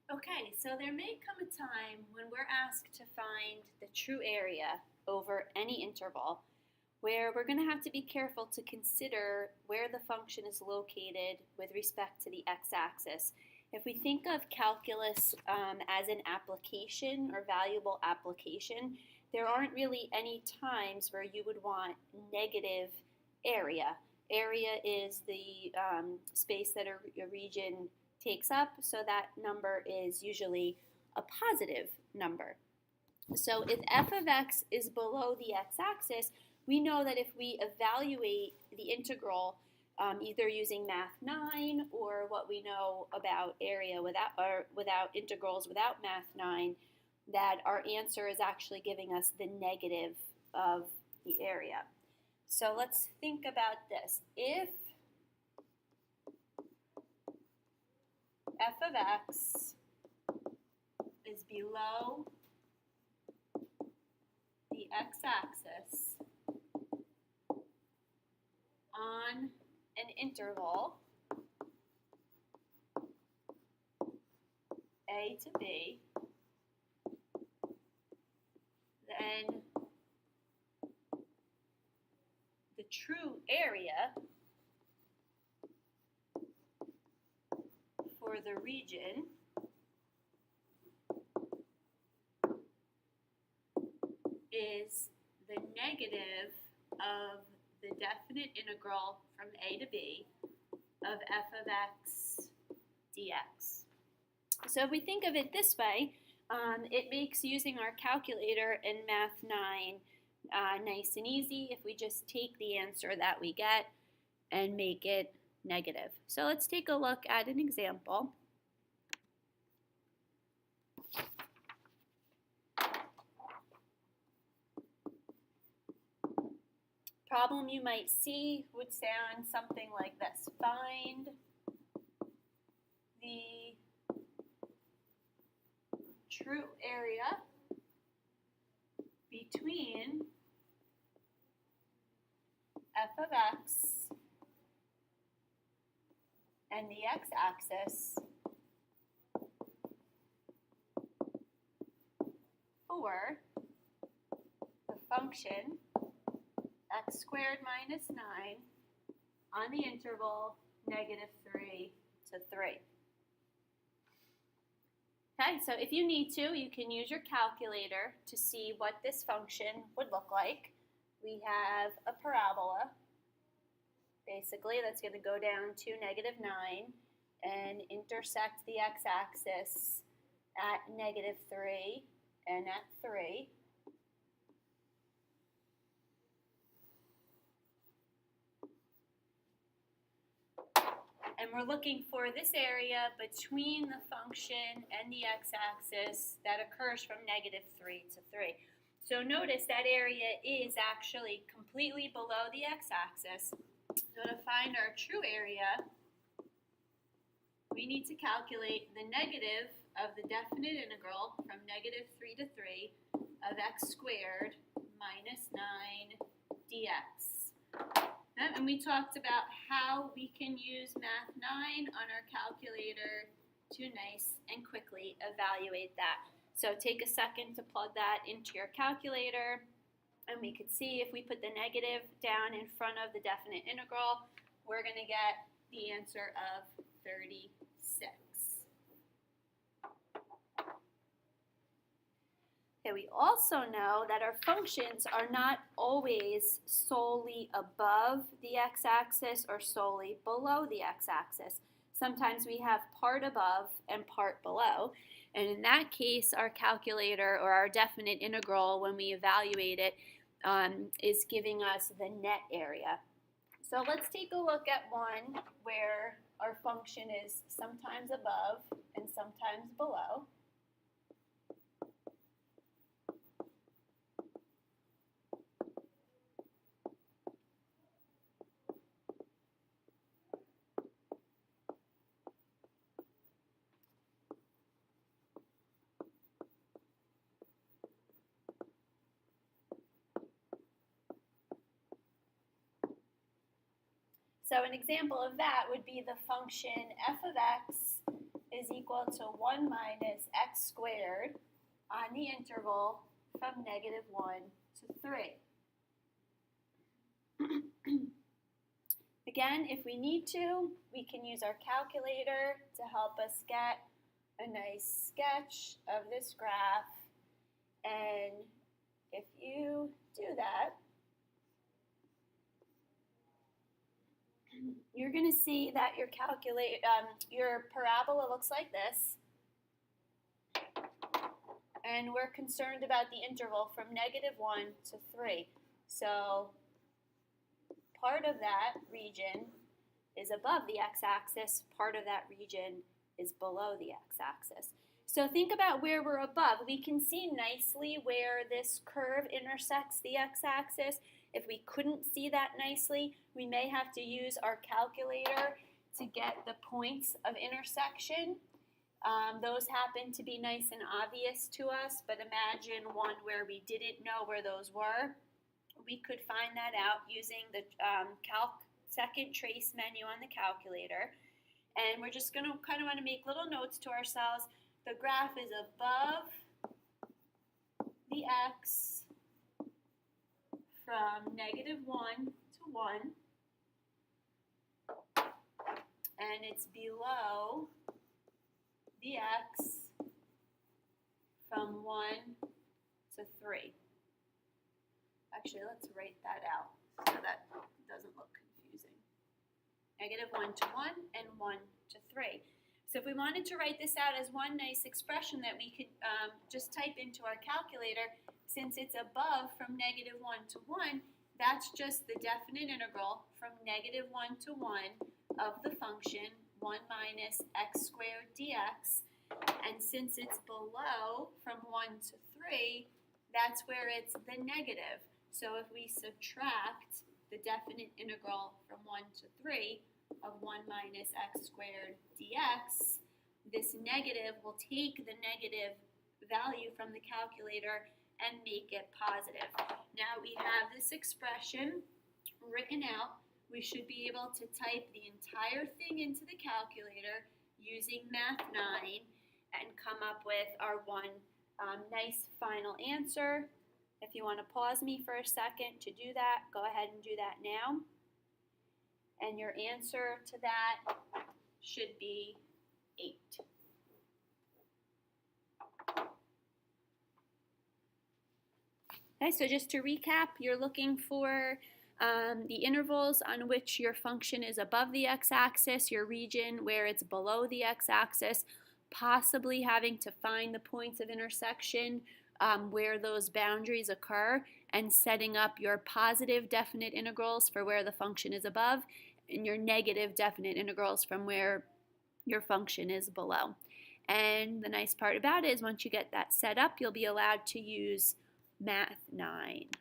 Okay, so there may come a time when we're asked to find the true area over any interval where we're going to have to be careful to consider where the function is located with respect to the x-axis. If we think of calculus as an application or valuable application, there aren't really any times where you would want negative area. Area is the space that a region takes up, so that number is usually a positive number. So if f of x is below the x-axis, we know that if we evaluate the integral either using Math 9 or what we know about area without integrals without Math 9, that our answer is actually giving us the negative of the area. So let's think about this. If f of x is below the x-axis on an interval a to b, then the true area for the region is the negative of the definite integral from a to b of f of x dx. So if we think of it this way, it makes using our calculator in Math 9 nice and easy if we just take the answer that we get and make it negative. So let's take a look at an example. Problem you might see would sound something like this. Find the true area between f of x and the x-axis for the function x squared minus 9 on the interval negative 3 to 3. Okay, so if you need to, you can use your calculator to see what this function would look like. We have a parabola, basically, that's going to go down to negative 9 and intersect the x-axis at negative 3 and at 3. And we're looking for this area between the function and the x-axis that occurs from negative 3 to 3. So notice that area is actually completely below the x-axis. So to find our true area, we need to calculate the negative of the definite integral from negative 3 to 3 of x squared minus 9 dx. And we talked about how we can use Math 9 on our calculator to nice and quickly evaluate that. So take a second to plug that into your calculator, and we could see if we put the negative down in front of the definite integral, we're going to get the answer of 36. Okay, we also know that our functions are not always solely above the x-axis or solely below the x-axis. Sometimes we have part above and part below. And in that case, our calculator or our definite integral, when we evaluate it, is giving us the net area. So let's take a look at one where our function is sometimes above and sometimes below. So an example of that would be the function f of x is equal equal to 1 minus x squared on the interval from -1 to 3. Again, if we need to, we can use our calculator to help us get a nice sketch of this graph. And if you do that, you're going to see that your parabola looks like this. And we're concerned about the interval from -1 to 3. So part of that region is above the x-axis, part of that region is below the x-axis. So think about where we're above. We can see nicely where this curve intersects the x-axis. If we couldn't see that nicely, we may have to use our calculator to get the points of intersection. Those happen to be nice and obvious to us, but imagine one where we didn't know where those were. We could find that out using the second trace menu on the calculator. And we're just going to kind of want to make little notes to ourselves. The graph is above the x from -1 to 1. And it's below the x from 1 to 3. Actually, let's write that out so that doesn't look confusing. -1 to 1 and 1 to 3. So if we wanted to write this out as one nice expression that we could just type into our calculator, since it's above from -1 to 1, that's just the definite integral from -1 to 1 of the function 1 minus x squared dx. And since it's below from 1 to 3, that's where it's the negative. So if we subtract the definite integral from 1 to 3 of 1 minus x squared dx, this negative will take the negative value from the calculator and make it positive. Now we have this expression written out. We should be able to type the entire thing into the calculator using Math 9 and come up with our one nice final answer. If you want to pause me for a second to do that, go ahead and do that now. And your answer to that should be 8. Okay, so just to recap, you're looking for the intervals on which your function is above the x-axis, your region where it's below the x-axis, possibly having to find the points of intersection where those boundaries occur, and setting up your positive definite integrals for where the function is above and your negative definite integrals from where your function is below. And the nice part about it is once you get that set up, you'll be allowed to use Math 9.